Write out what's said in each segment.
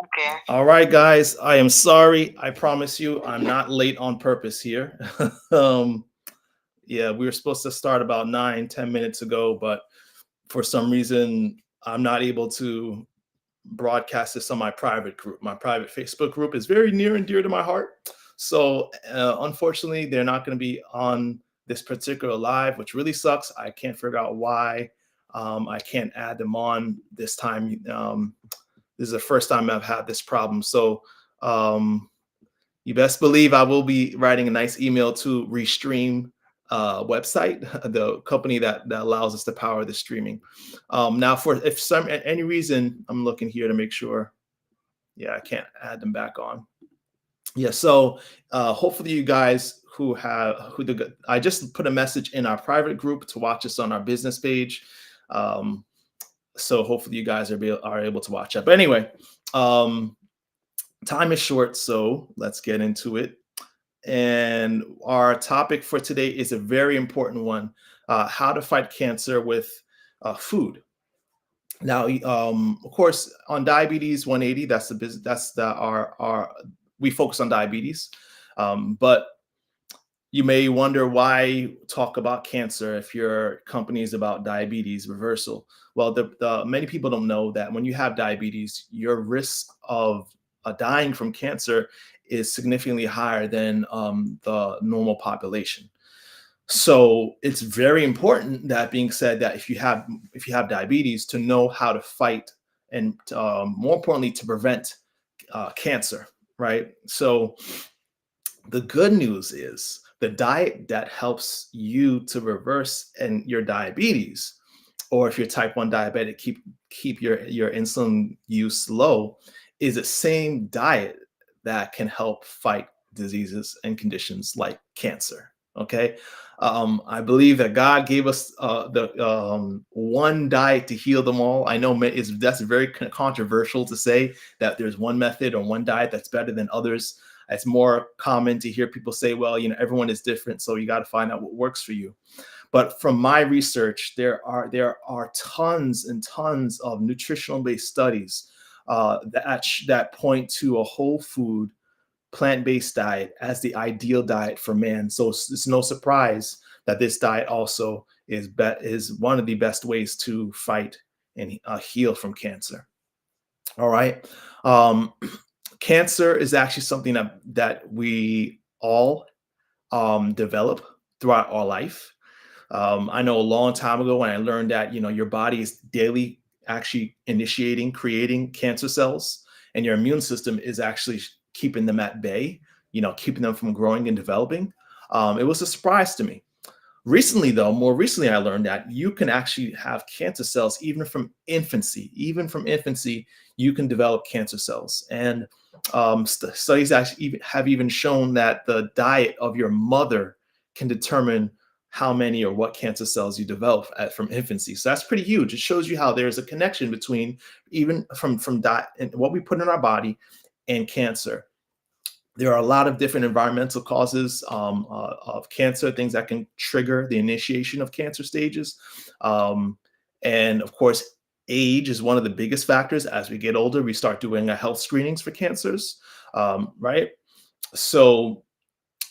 Okay. All right, guys. I am sorry. I promise you, I'm not late on purpose here. um, yeah, we were supposed to start about 9, 10 minutes ago, but for some reason, I'm not able to broadcast this on my private group. My private Facebook group is very near and dear to my heart. So, unfortunately, they're not going to be on this particular live, which really sucks. I can't figure out why I can't add them on this time. This is the first time I've had this problem. So, um, you best believe I will be writing a nice email to Restream website, the company that allows us to power the streaming. Now, for if some any reason, I'm looking here to make sure. Yeah, I can't add them back on. Yeah, so hopefully you guys I just put a message in our private group to watch us on our business page. Um, so hopefully you guys are able to watch that. But anyway, um, time is short, so let's get into it. And our topic for today is a very important one: how to fight cancer with food. Now, of course, on diabetes 180, that's the business. That's the our we focus on diabetes, but you may wonder why talk about cancer if your company is about diabetes reversal. Well, the many people don't know that when you have diabetes, your risk of dying from cancer is significantly higher than the normal population. So it's very important, that being said, that if you have diabetes, to know how to fight and more importantly to prevent cancer, right? So the good news is the diet that helps you to reverse and your diabetes, or if you're type 1 diabetic, keep your insulin use low, is the same diet that can help fight diseases and conditions like cancer. Okay. I believe that God gave us the one diet to heal them all. I know that's very controversial to say that there's one method or one diet that's better than others. It's more common to hear people say, well, everyone is different, so you got to find out what works for you. But from my research, there are tons and tons of nutritional based studies that point to a whole food, plant-based diet as the ideal diet for man. So it's no surprise that this diet also is one of the best ways to fight and heal from cancer. All right. Um, Cancer is actually something that we all develop throughout our life. I know a long time ago when I learned that your body is daily actually creating cancer cells, and your immune system is actually keeping them at bay, keeping them from growing and developing. It was a surprise to me. More recently, I learned that you can actually have cancer cells even from infancy. Even from infancy, you can develop cancer cells. And studies actually have even shown that the diet of your mother can determine how many or what cancer cells you develop from infancy. So that's pretty huge. It shows you how there's a connection between even from diet and what we put in our body and cancer. There are a lot of different environmental causes of cancer, things that can trigger the initiation of cancer stages. Um, and of course, age is one of the biggest factors. As we get older, we start doing health screenings for cancers, right? So,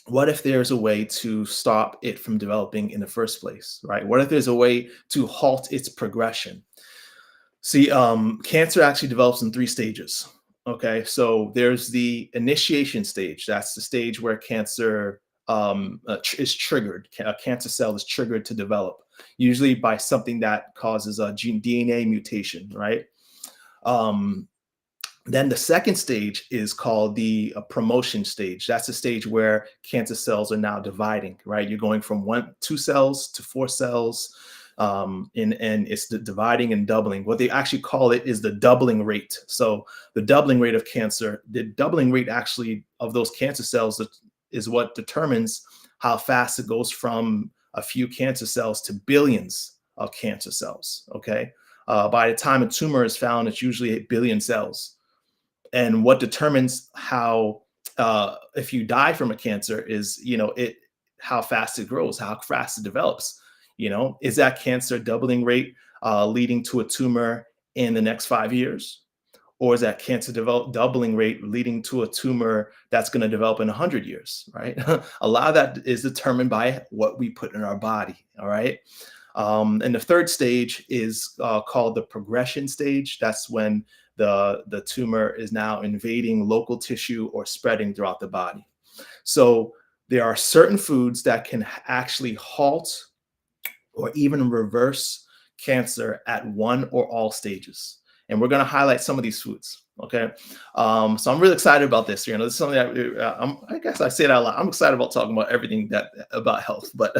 what if there's a way to stop it from developing in the first place, right? What if there's a way to halt its progression? See, cancer actually develops in 3 stages. Okay, so there's the initiation stage. That's the stage where cancer is triggered. A cancer cell is triggered to develop, usually by something that causes a DNA mutation, right? Um, then the second stage is called the promotion stage. That's the stage where cancer cells are now dividing, right? You're going from 2 cells to 4 cells, and it's the dividing and doubling. What they actually call it is the doubling rate. So the doubling rate of cancer, the doubling rate actually of those cancer cells is what determines how fast it goes from a few cancer cells to billions of cancer cells. Okay. By the time a tumor is found, it's usually 8 billion cells. And what determines how if you die from a cancer is it how fast it grows, how fast it develops. Is that cancer doubling rate leading to a tumor in the next 5 years, Or is that cancer doubling rate leading to a tumor that's going to develop in 100 years, right? A lot of that is determined by what we put in our body, all right? And the third stage is called the progression stage. That's when the tumor is now invading local tissue or spreading throughout the body. So there are certain foods that can actually halt or even reverse cancer at one or all stages. And we're going to highlight some of these foods. Okay. So I'm really excited about this. This is something that I guess I say that a lot. I'm excited about talking about everything about health. But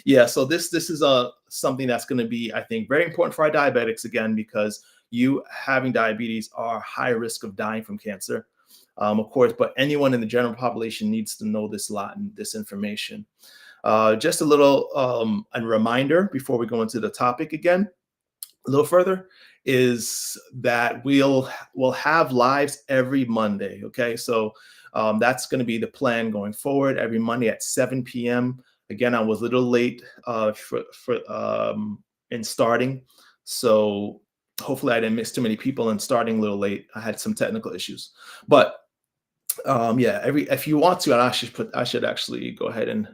yeah, so this is something that's going to be, I think, very important for our diabetics, again, because you having diabetes are high risk of dying from cancer, of course, but anyone in the general population needs to know this this information. Just a little a reminder before we go into the topic again, a little further, is that we'll have lives every Monday. Okay, so that's going to be the plan going forward, every Monday at 7 p.m. Again, I was a little late in starting, so hopefully I didn't miss too many people in starting a little late. I had some technical issues, but yeah, if you want to, and I should actually go ahead and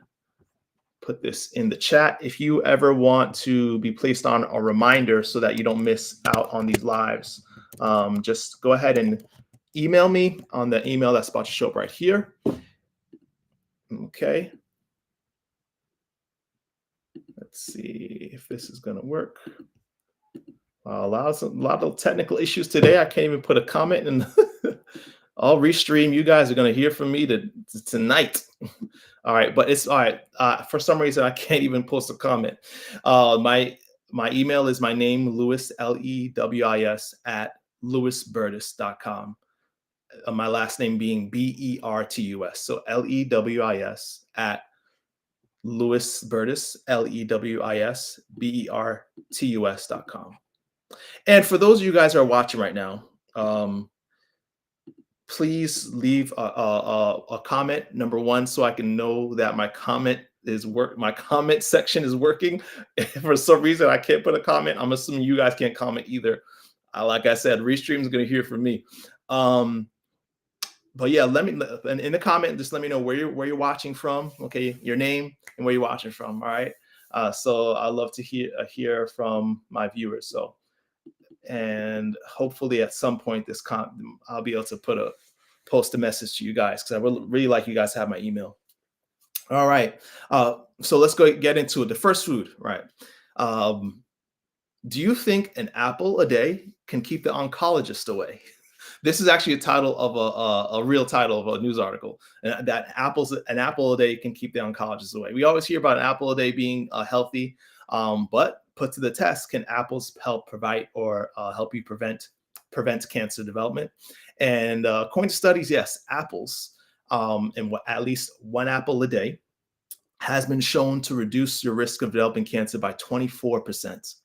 put this in the chat. If you ever want to be placed on a reminder so that you don't miss out on these lives, just go ahead and email me on the email that's about to show up right here. Okay. Let's see if this is going to work. A lot of technical issues today. I can't even put a comment in. I'll restream. You guys are going to hear from me tonight. All right, but it's all right. For some reason, I can't even post a comment. My email is my name, Lewis, Lewis, at lewisbertus.com. My last name being Bertus. So Lewis at lewisbertus, LEWISBERTUS.com. And for those of you guys who are watching right now, please leave a comment, number one, so I can know that my comment section is working. If for some reason I can't put a comment, I'm assuming you guys can't comment either. Like I said, Restream is going to hear from me. But yeah, let me in the comment, just let me know where you're watching from. Okay, your name and where you're watching from. All right. So I love to hear from my viewers. So, and hopefully at some point I'll be able to post a message to you guys, because I really like you guys to have my email. All right. So let's get into it. The first food, right? Do you think an apple a day can keep the oncologist away? This is actually a title of a real title of a news article, and that an apple a day can keep the oncologist away. We always hear about an apple a day being healthy, but put to the test, can apples help provide or help you prevent cancer development? And according to studies, yes, apples, and at least one apple a day has been shown to reduce your risk of developing cancer by 24%.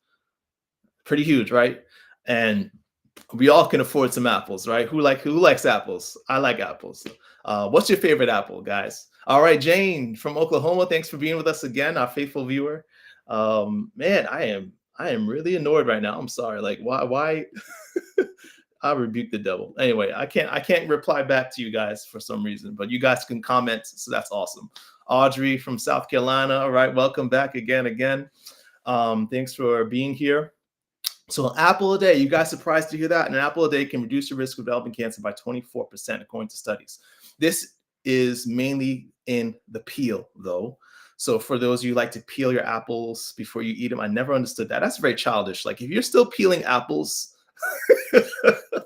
Pretty huge, right? And we all can afford some apples, right? Who likes apples? I like apples. What's your favorite apple, guys? All right, Jane from Oklahoma, thanks for being with us again, our faithful viewer. Man, I am really annoyed right now. I'm sorry. Like, why? I rebuke the devil. Anyway, I can't reply back to you guys for some reason, but you guys can comment, so that's awesome. Audrey from South Carolina. All right, welcome back again. Thanks for being here. So an apple a day, you guys surprised to hear that? An apple a day can reduce the risk of developing cancer by 24%, according to studies. This is mainly in the peel, though. So for those of you who like to peel your apples before you eat them, I never understood that. That's very childish. Like, if you're still peeling apples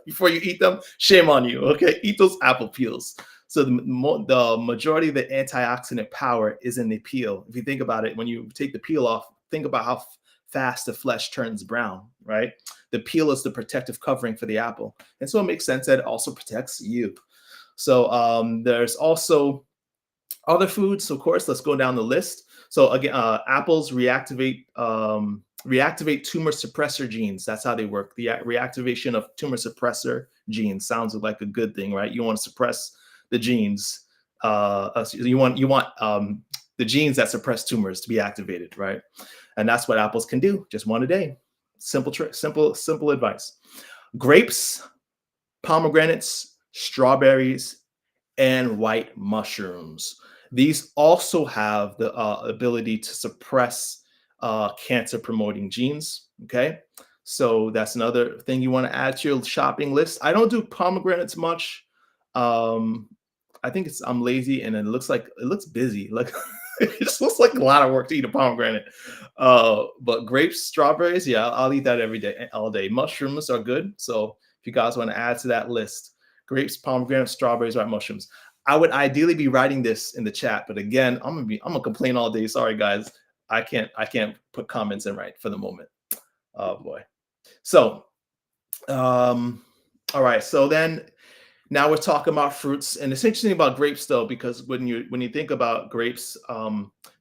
before you eat them, shame on you. Okay, eat those apple peels. So the majority of the antioxidant power is in the peel. If you think about it, when you take the peel off, think about how fast the flesh turns brown, right? The peel is the protective covering for the apple. And so it makes sense that it also protects you. So there's also other foods, of course. Let's go down the list. So again, apples reactivate tumor suppressor genes. That's how they work. The reactivation of tumor suppressor genes sounds like a good thing, right? You want to suppress the genes. You want the genes that suppress tumors to be activated, right? And that's what apples can do, just one a day. Simple trick, simple advice. Grapes pomegranates, strawberries, and white mushrooms. These also have the ability to suppress cancer promoting genes. Okay. So that's another thing you want to add to your shopping list. I don't do pomegranates much. Um, I think I'm lazy and it looks busy. Like it just looks like a lot of work to eat a pomegranate. But grapes, strawberries, yeah, I'll eat that every day, all day. Mushrooms are good. So if you guys want to add to that list, grapes, pomegranates, strawberries, white mushrooms. I would ideally be writing this in the chat, but again, I'm gonna complain all day. Sorry, guys. I can't put comments in right for the moment. Oh boy. So, all right. So then now we're talking about fruits, and it's interesting about grapes though, because when you think about grapes,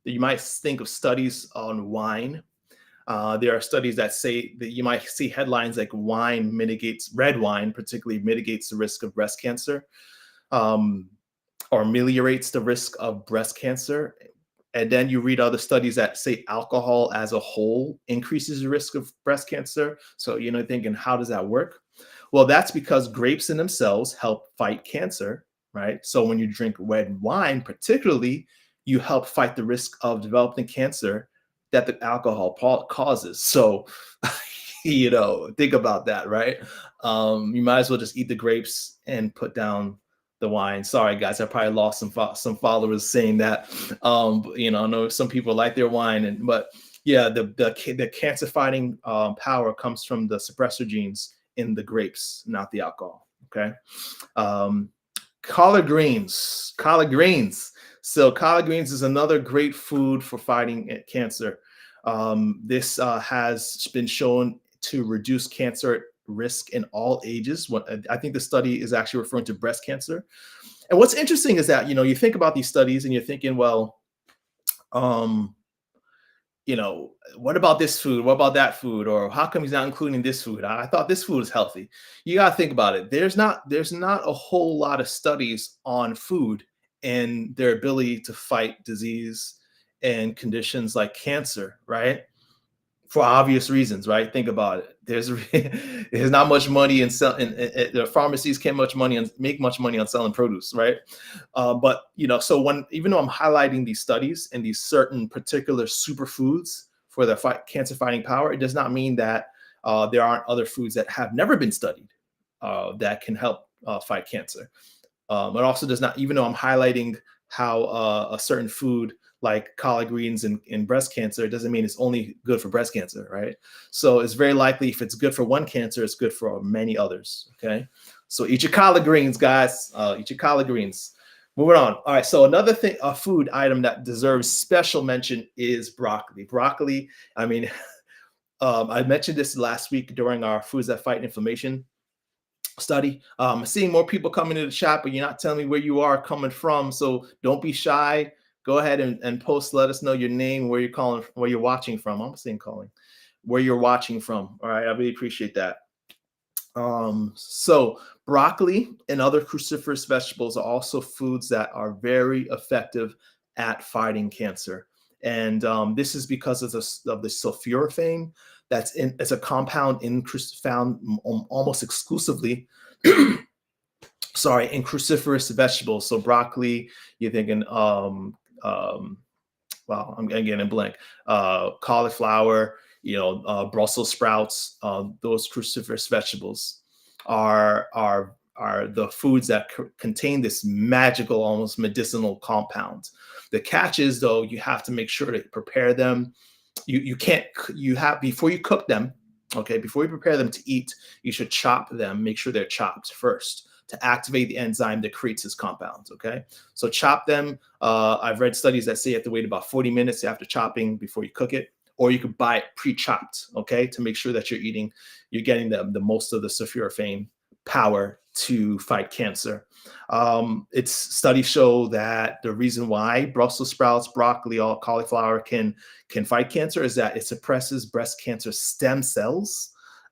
you might think of studies on wine. There are studies that say that you might see headlines like red wine particularly mitigates the risk of breast cancer, or ameliorates the risk of breast cancer. And then you read other studies that say alcohol as a whole increases the risk of breast cancer. So, thinking, how does that work? Well, that's because grapes in themselves help fight cancer, right? So when you drink red wine, particularly, you help fight the risk of developing cancer that the alcohol causes. So, think about that, right? You might as well just eat the grapes and put down the wine. Sorry, guys, I probably lost some followers saying that. I know some people like their wine, but yeah, the cancer fighting power comes from the suppressor genes in the grapes, not the alcohol. Okay. Collard greens. So collard greens is another great food for fighting cancer. This has been shown to reduce cancer risk in all ages. I think the study is actually referring to breast cancer. And what's interesting is that, you think about these studies and you're thinking, well, what about this food? What about that food? Or how come he's not including this food? I thought this food is healthy. You got to think about it. There's not a whole lot of studies on food and their ability to fight disease and conditions like cancer, right? For obvious reasons, right? Think about it. There's not much money in selling. The pharmacies can't make much money on selling produce, right? But so even though I'm highlighting these studies and these certain particular superfoods for their cancer fighting power, it does not mean that there aren't other foods that have never been studied that can help fight cancer. It also does not, even though I'm highlighting how a certain food like collard greens and breast cancer, it doesn't mean it's only good for breast cancer, right? So it's very likely if it's good for one cancer, it's good for many others, okay? So eat your collard greens, guys. Eat your collard greens. Moving on. All right, so another thing, a food item that deserves special mention is broccoli. Broccoli, I mean, I mentioned this last week during our Foods That Fight Inflammation study. I'm seeing more people coming to the chat, but you're not telling me where you are coming from. So don't be shy. Go ahead and post. Let us know your name, where you're watching from. I'm saying calling, where you're watching from. All right, I really appreciate that. So broccoli and other cruciferous vegetables are also foods that are very effective at fighting cancer. And this is because of the sulforaphane it's a compound found almost exclusively in cruciferous vegetables. So broccoli, you're thinking well, I'm getting blank. Cauliflower, Brussels sprouts, those cruciferous vegetables are the foods that contain this magical, almost medicinal compound. The catch is, though, you have to make sure to prepare them. Before you cook them, okay, before you prepare them to eat, you should chop them. Make sure they're chopped first to activate the enzyme that creates this compound, okay? So chop them. I've read studies that say you have to wait about 40 minutes after chopping before you cook it, or you could buy it pre-chopped, okay, to make sure that you're getting the most of the sulforaphane power to fight cancer. Studies show that the reason why Brussels sprouts, broccoli, or cauliflower can fight cancer is that it suppresses breast cancer stem cells.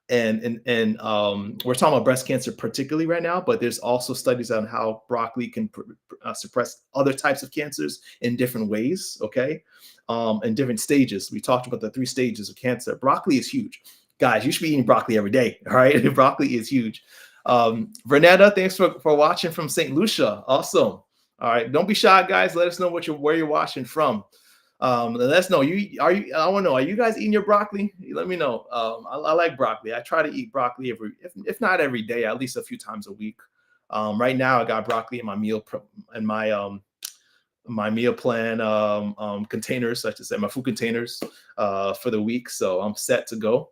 And we're talking about breast cancer particularly right now, but there's also studies on how broccoli can suppress other types of cancers in different ways, okay, in different stages. We talked about the 3 stages of cancer. Broccoli is huge. Guys, you should be eating broccoli every day, all right? Broccoli is huge. Vernetta, thanks for watching from St. Lucia. Awesome. All right, don't be shy, guys. Let us know where you're watching from. Let us know. I want to know. Are you guys eating your broccoli? Let me know. I like broccoli. I try to eat broccoli if not every day, at least a few times a week. Right now, I got broccoli in my my meal plan containers, I should say, my food containers for the week. So I'm set to go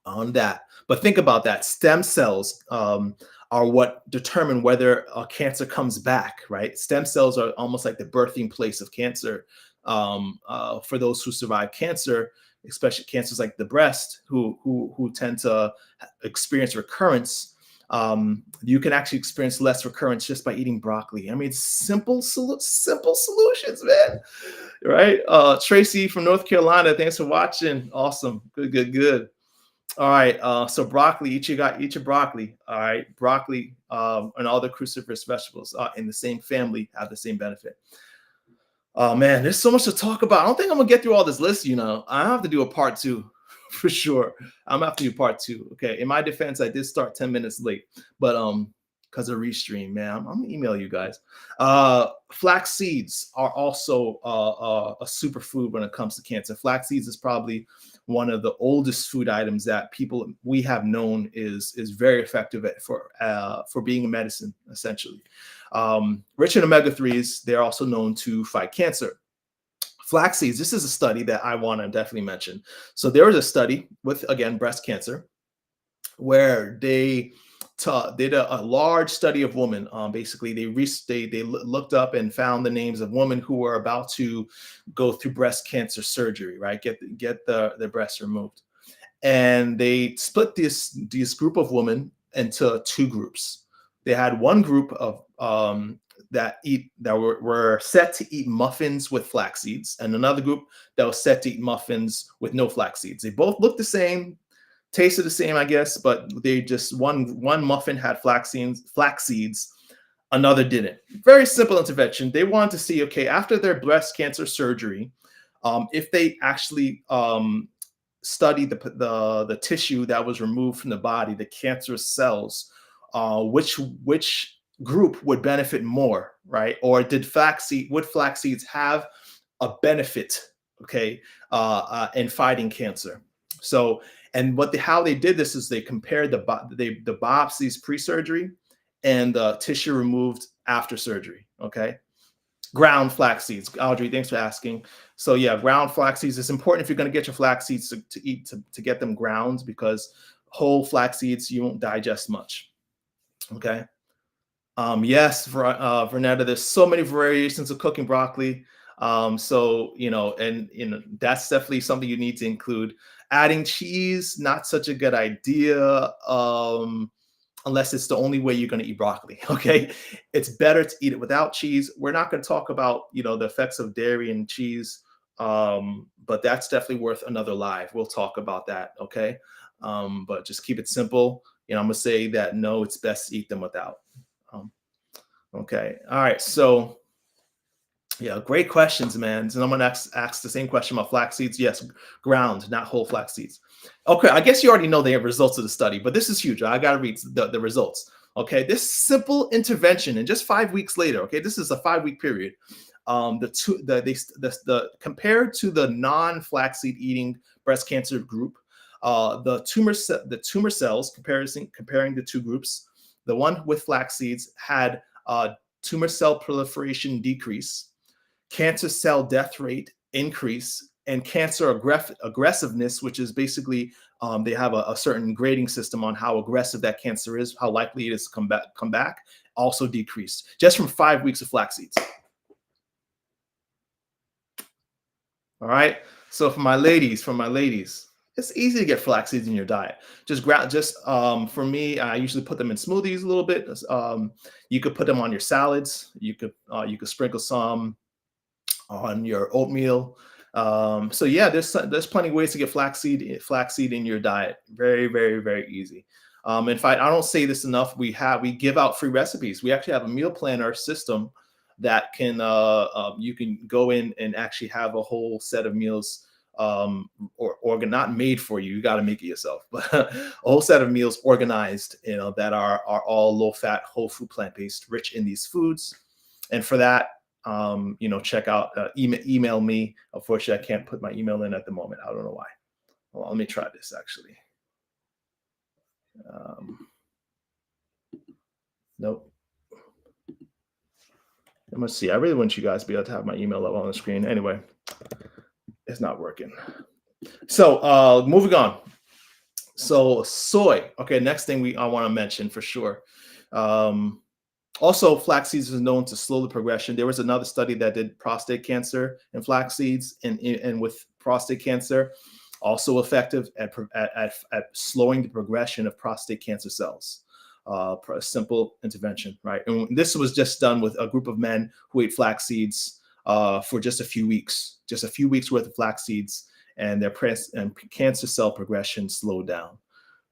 on that. But think about that. Stem cells are what determine whether a cancer comes back, right? Stem cells are almost like the birthing place of cancer. For those who survive cancer, especially cancers like the breast, who tend to experience recurrence, you can actually experience less recurrence just by eating broccoli. I mean, it's simple solutions, man. Right? Tracy from North Carolina, thanks for watching. Awesome. Good. All right. So broccoli, eat your broccoli. All right. Broccoli and all the cruciferous vegetables in the same family have the same benefit. Oh man, there's so much to talk about. I don't think I'm gonna get through all this list. I have to do a part 2 for sure. I'm gonna have to do part 2. Okay. In my defense, I did start 10 minutes late, but because of restream, man, I'm gonna email you guys. Flax seeds are also a superfood when it comes to cancer. Flax seeds is probably one of the oldest food items that we have known is very effective for being a medicine, essentially. Rich in omega-3s, they're also known to fight cancer. Flax seeds, this is a study that I want to definitely mention. So there was a study with, again, breast cancer, where they did a large study of women. Basically, they looked up and found the names of women who were about to go through breast cancer surgery, right? Get the breast removed, and they split this group of women into 2 groups. They had one group of that were set to eat muffins with flax seeds, and another group that was set to eat muffins with no flax seeds. They both looked the same, tasted the same, I guess, but they just one muffin had flax seeds, another didn't. Very simple intervention. They wanted to see, okay, after their breast cancer surgery, if they actually studied the tissue that was removed from the body, the cancerous cells, which group would benefit more, right? Or would flax seeds have a benefit, okay, in fighting cancer? So, and how they did this is they compared the biopsies pre-surgery and the tissue removed after surgery. Okay, ground flax seeds. Audrey, thanks for asking. So yeah, ground flax seeds. It's important if you're going to get your flax seeds to get them ground, because whole flax seeds you won't digest much. Okay. Yes, Vernetta, there's so many variations of cooking broccoli. So, that's definitely something you need to include. Adding cheese, not such a good idea, unless it's the only way you're going to eat broccoli. Okay. It's better to eat it without cheese. We're not going to talk about, the effects of dairy and cheese. But that's definitely worth another live. We'll talk about that. Okay. But just keep it simple. I'm going to say that, no, it's best to eat them without. Okay. All right. So yeah, great questions, man. And I'm going to ask the same question about flax seeds. Yes, ground, not whole flax seeds. Okay. I guess you already know the results of the study, but this is huge. I got to read the results. Okay. This simple intervention, and just 5 weeks later, okay, this is a 5-week period. Compared to the non-flaxseed eating breast cancer group, the tumor cells, comparing the 2 groups, the one with flax seeds had tumor cell proliferation decrease, cancer cell death rate increase, and cancer aggressiveness, which is basically they have a certain grading system on how aggressive that cancer is, how likely it is to come back, also decreased just from 5 weeks of flax seeds. All right. So for my ladies, it's easy to get flax seeds in your diet. For me, I usually put them in smoothies a little bit. You could put them on your salads. You could sprinkle some on your oatmeal. So yeah, there's plenty of ways to get flaxseed in your diet. Very, very, very easy. In fact, I don't say this enough. We give out free recipes. We actually have a meal planner system that can you can go in and actually have a whole set of meals not made for you. You got to make it yourself, but a whole set of meals organized, that are all low fat, whole food, plant based, rich in these foods. And for that, check out, email me. Unfortunately, I can't put my email in at the moment. I don't know why. Well, let me try this actually. Nope. Let me see. I really want you guys to be able to have my email up on the screen. Anyway, it's not working. So moving on. So soy. Okay, next thing I want to mention for sure. Also, flax seeds is known to slow the progression. There was another study that did prostate cancer and flax seeds, and with prostate cancer, also effective at slowing the progression of prostate cancer cells. A simple intervention, right? And this was just done with a group of men who ate flax seeds for just a few weeks worth of flax seeds, and their cancer cell progression slowed down.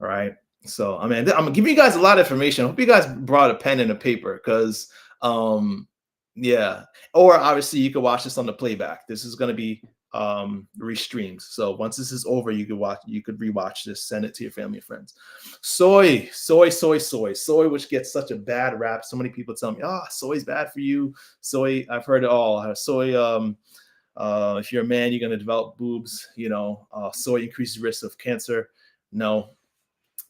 All right. So, I mean, I'm giving you guys a lot of information. I hope you guys brought a pen and a paper because, yeah. Or obviously you can watch this on the playback. This is going to be restreamed. So once this is over, you could rewatch this, send it to your family and friends. Soy, which gets such a bad rap. So many people tell me, soy's bad for you. Soy, I've heard it all. Soy, if you're a man, you're going to develop boobs. Soy increases risk of cancer. No.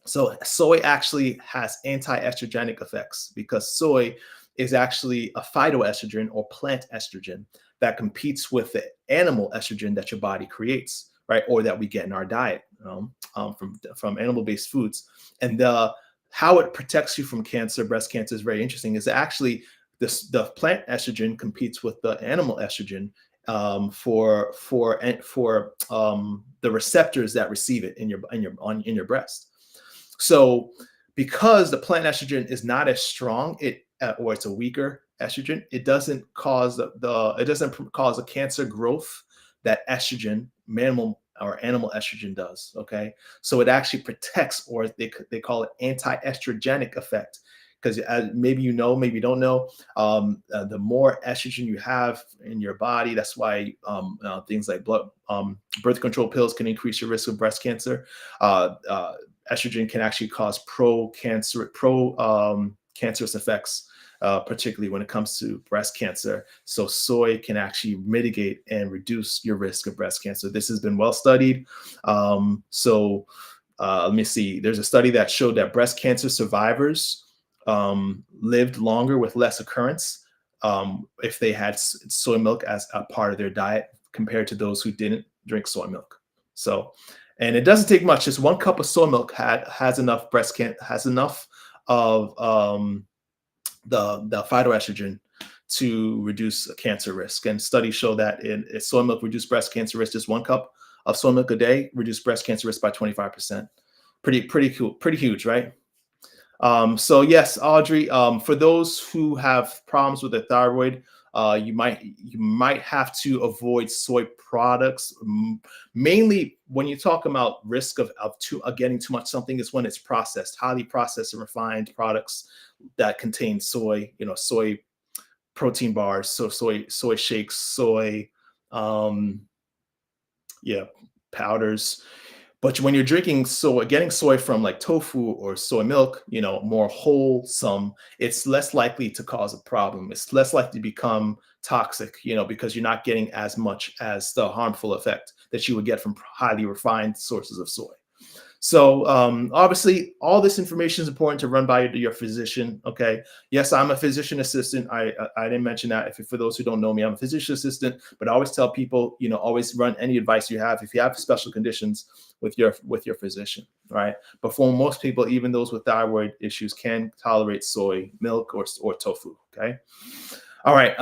So soy actually has anti-estrogenic effects because soy is actually a phytoestrogen or plant estrogen that competes with the animal estrogen that your body creates, right? Or that we get in our diet from animal-based foods. And how it protects you from cancer, breast cancer, is very interesting. Is actually the plant estrogen competes with the animal estrogen for the receptors that receive it in your breast. So because the plant estrogen is not as strong, or it's a weaker estrogen, it doesn't cause a cancer growth that estrogen, animal estrogen does. Okay, so it actually protects, or they call it anti-estrogenic effect, because maybe you know, maybe you don't know, the more estrogen you have in your body, that's why things like birth control pills can increase your risk of breast cancer. Estrogen can actually cause cancerous effects, particularly when it comes to breast cancer. So soy can actually mitigate and reduce your risk of breast cancer. This has been well studied. Let me see. There's a study that showed that breast cancer survivors lived longer with less occurrence if they had soy milk as a part of their diet compared to those who didn't drink soy milk. So, and it doesn't take much. Just 1 cup of soy milk has enough of the phytoestrogen to reduce cancer risk. And studies show that soy milk reduced breast cancer risk. Just 1 cup of soy milk a day reduced breast cancer risk by 25%. Pretty cool, pretty huge, right? So yes, Audrey, for those who have problems with the thyroid, you might have to avoid soy products. Mainly when you talk about risk of getting too much something, is when it's processed, highly processed and refined products that contain soy, soy protein bars, so soy shakes, soy, powders. But when you're drinking soy, getting soy from like tofu or soy milk, more wholesome, it's less likely to cause a problem. It's less likely to become toxic, because you're not getting as much as the harmful effect that you would get from highly refined sources of soy. So obviously, all this information is important to run by your physician. Okay. Yes, I'm a physician assistant. I didn't mention that. For those who don't know me, I'm a physician assistant. But I always tell people, always run any advice you have if you have special conditions with your physician. Right. But for most people, even those with thyroid issues, can tolerate soy milk or tofu. Okay. All right.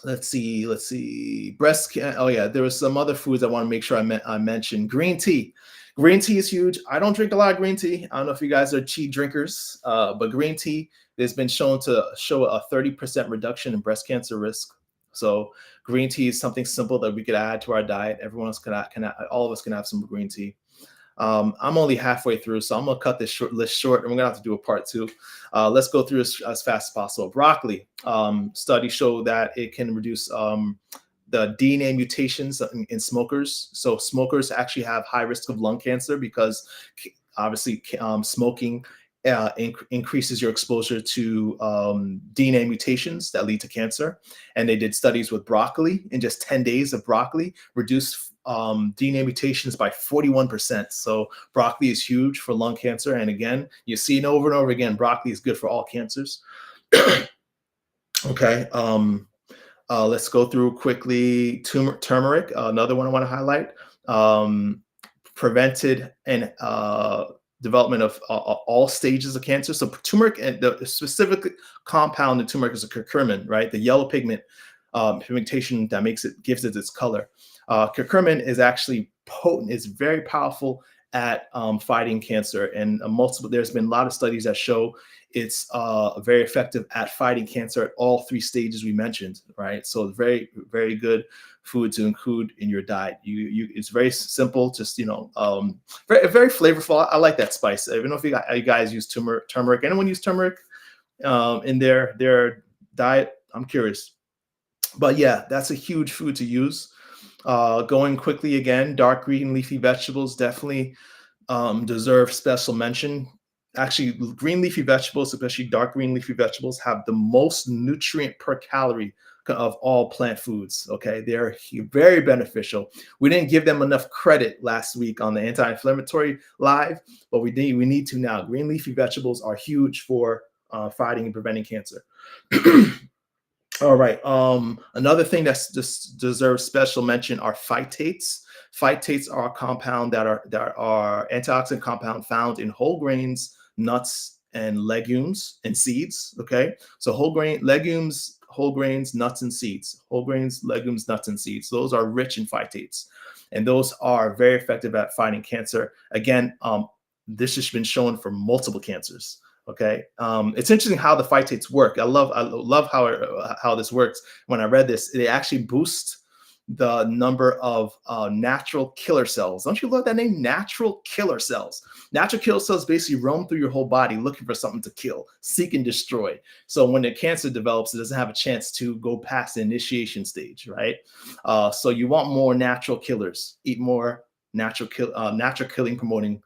Let's see. Oh yeah, there was some other foods I want to make sure I mentioned. Green tea. Green tea is huge. I don't drink a lot of green tea. I don't know if you guys are tea drinkers, but green tea has been shown to show a 30% reduction in breast cancer risk. So green tea is something simple that we could add to our diet. Everyone else all of us can have some green tea. I'm only halfway through, so I'm gonna cut this list short, and we're gonna have to do a part 2. Let's go through as fast as possible. Broccoli. Studies show that it can reduce the the DNA mutations in smokers. So smokers actually have high risk of lung cancer because obviously smoking increases your exposure to DNA mutations that lead to cancer. And they did studies with broccoli. In just 10 days of broccoli, reduced DNA mutations by 41%. So broccoli is huge for lung cancer. And again, you see it over and over again, broccoli is good for all cancers. Okay. Let's go through quickly. Turmeric, another one I want to highlight. Prevented and development of all stages of cancer. So turmeric, and the specific compound in turmeric is a curcumin, right? The yellow pigmentation that gives it its color. Curcumin is actually potent. It's very powerful at fighting cancer, and there's been a lot of studies that show it's very effective at fighting cancer at all 3 stages we mentioned, right? So very, very good food to include in your diet. It's very simple, just very, very flavorful. I like that spice. I don't know if you guys use turmeric. Anyone use turmeric in their diet? I'm curious, but yeah, that's a huge food to use. Going quickly again, dark green leafy vegetables definitely deserve special mention. Actually, green leafy vegetables, especially dark green leafy vegetables, have the most nutrient per calorie of all plant foods. Okay, they're very beneficial. We didn't give them enough credit last week on the anti-inflammatory live, but we need to now. Green leafy vegetables are huge for fighting and preventing cancer. All right. Another thing that just deserves special mention are phytates. Phytates are a compound that are antioxidant compound found in whole grains, nuts, and legumes and seeds. Okay, so whole grains, nuts, and seeds. Whole grains, legumes, nuts, and seeds. Those are rich in phytates, and those are very effective at fighting cancer. Again, this has been shown for multiple cancers. Okay, it's interesting how the phytates work. I love how this works. When I read this, it actually boosts the number of natural killer cells. Don't you love that name? Natural killer cells. Natural killer cells basically roam through your whole body looking for something to kill, seek, and destroy. So when the cancer develops, it doesn't have a chance to go past the initiation stage, right? So you want more natural killers. Eat more natural killing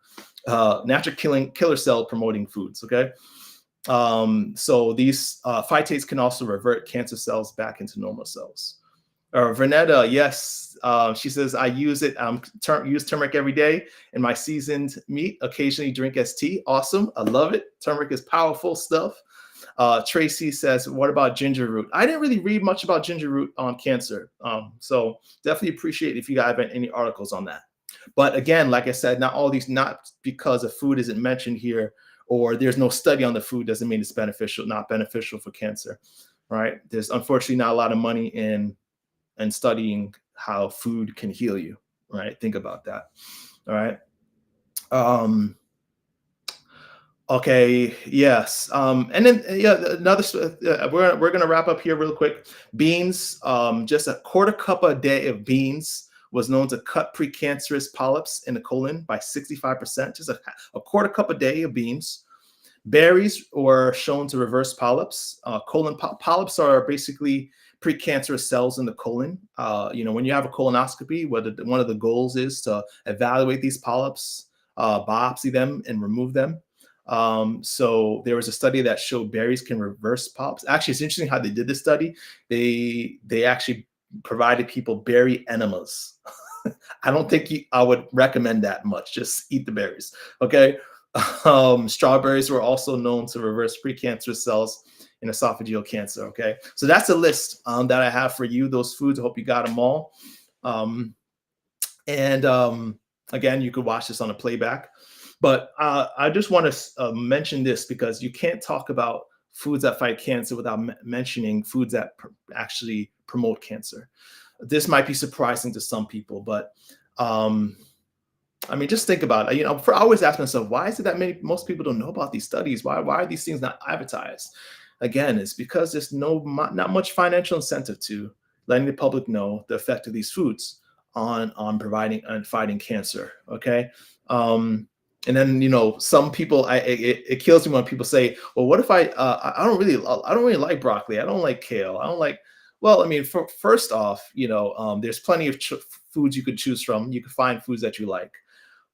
killer cell promoting foods. Okay. So these phytates can also revert cancer cells back into normal cells. Vernetta, yes, she says, I use it. Use turmeric every day in my seasoned meat. Occasionally drink as tea. Awesome. I love it. Turmeric is powerful stuff. Tracy says, what about ginger root? I didn't really read much about ginger root on cancer. So definitely appreciate if you guys have any articles on that. But again, like I said, not because a food isn't mentioned here or there's no study on the food doesn't mean it's not beneficial for cancer, right? There's unfortunately not a lot of money in studying how food can heal you, right? Think about that, all right? Okay, yes. And then we're gonna wrap up here real quick. Beans, just a quarter cup a day of beans was known to cut precancerous polyps in the colon by 65%. Just a quarter cup a day of beans. Berries were shown to reverse polyps. Colon polyps are basically precancerous cells in the colon. When you have a colonoscopy, one of the goals is to evaluate these polyps, biopsy them, and remove them. So there was a study that showed berries can reverse polyps. Actually, it's interesting how they did this study. They actually provided people berry enemas. I don't think I would recommend that much. Just eat the berries. Okay. Strawberries were also known to reverse precancerous cells in esophageal cancer. Okay. So that's a list that I have for you. Those foods. I hope you got them all. Again, you could watch this on a playback. But I just want to mention this because you can't talk about foods that fight cancer without mentioning foods that actually promote cancer. This might be surprising to some people, but I mean, just think about it. I always ask myself, why is it that most people don't know about these studies? Why are these things not advertised? Again, it's because there's not much financial incentive to letting the public know the effect of these foods on providing and fighting cancer. Okay. And then, some people, it kills me when people say, well, what if I don't really like broccoli. I don't like kale. I don't like, Well, I mean, first off, there's plenty of foods you could choose from. You can find foods that you like.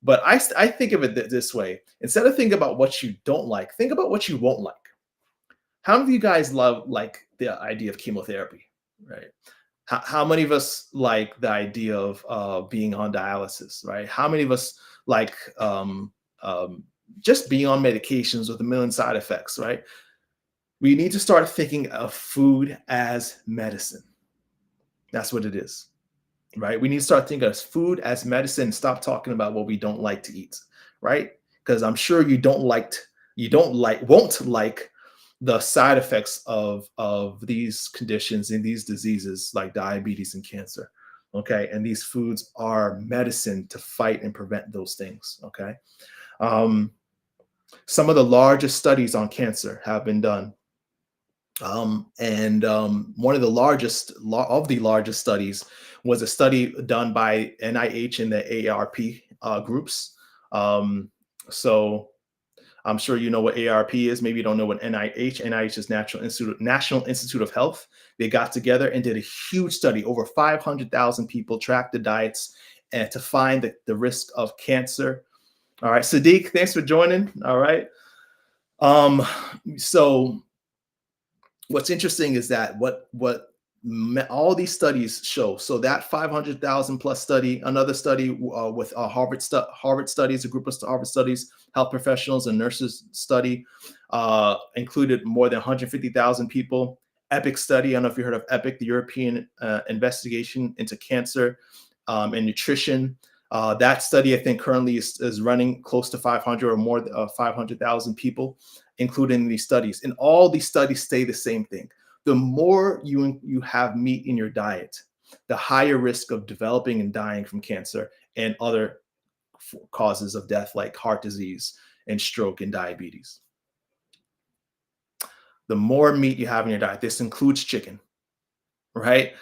But I think of it this way. Instead of thinking about what you don't like, think about what you won't like. How many of you guys love like the idea of chemotherapy, right? How many of us like the idea of being on dialysis, right? How many of us like just being on medications with a million side effects, right? We need to start thinking of food as medicine. That's what it is, right? We need to start thinking of food as medicine. Stop talking about what we don't like to eat, right? Because I'm sure won't like the side effects of these conditions and these diseases like diabetes and cancer. Okay, and these foods are medicine to fight and prevent those things. Okay, some of the largest studies on cancer have been done. And one of the largest studies was a study done by NIH and the AARP groups. So I'm sure you know what AARP is. Maybe you don't know what NIH. NIH is National Institute of Health. They got together and did a huge study. Over 500,000 people tracked the diets and to find the risk of cancer. All right, Sadiq, thanks for joining. All right. So what's interesting is that what all these studies show. So that 500,000 plus study, another study with Harvard studies, a group of Harvard studies, health professionals and nurses study, included more than 150,000 people. EPIC study, I don't know if you heard of EPIC, the European investigation into cancer and nutrition. That study, I think, currently is running close to 500 or more, 500,000 people, including these studies. And all these studies say the same thing. The more you have meat in your diet, the higher risk of developing and dying from cancer and other causes of death like heart disease and stroke and diabetes. The more meat you have in your diet, this includes chicken, right?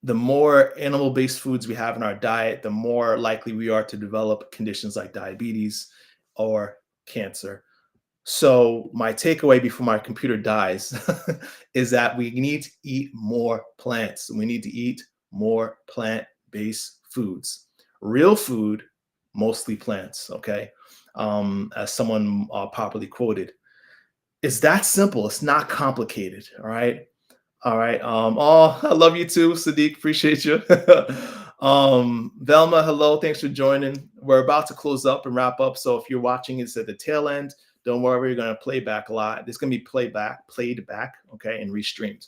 The more animal-based foods we have in our diet, the more likely we are to develop conditions like diabetes or cancer. So my takeaway before my computer dies is that we need to eat more plants. We need to eat more plant-based foods. Real food, mostly plants, okay? As someone properly quoted. It's that simple. It's not complicated, all right? All right. Oh, I love you too, Sadiq. Appreciate you. Velma, hello. Thanks for joining. We're about to close up and wrap up. So if you're watching it's at the tail end, don't worry, we're going to play back a lot. It's going to be played back, okay, and restreamed.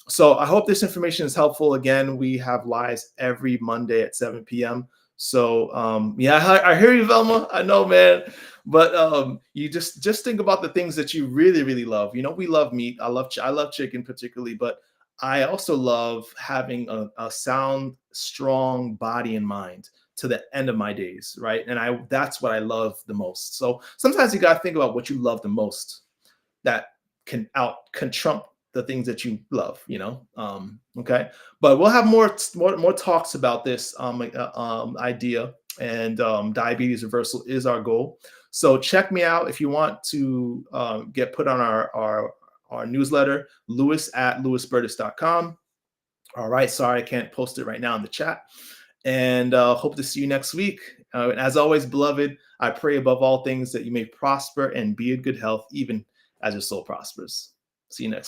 So I hope this information is helpful. Again, we have lives every Monday at 7 p.m. So yeah, I hear you, Velma. I know, man. But you just think about the things that you really, really love. You know, we love meat. I love chicken particularly, but I also love having a sound, strong body and mind to the end of my days, right? And that's what I love the most. So sometimes you got to think about what you love the most that can trump the things that you love, okay? But we'll have more talks about this idea, and diabetes reversal is our goal. So check me out if you want to get put on our newsletter, lewis@lewisburtis.com. All right, sorry I can't post it right now in the chat. And hope to see you next week. And as always, beloved, I pray above all things that you may prosper and be in good health, even as your soul prospers. See you next week.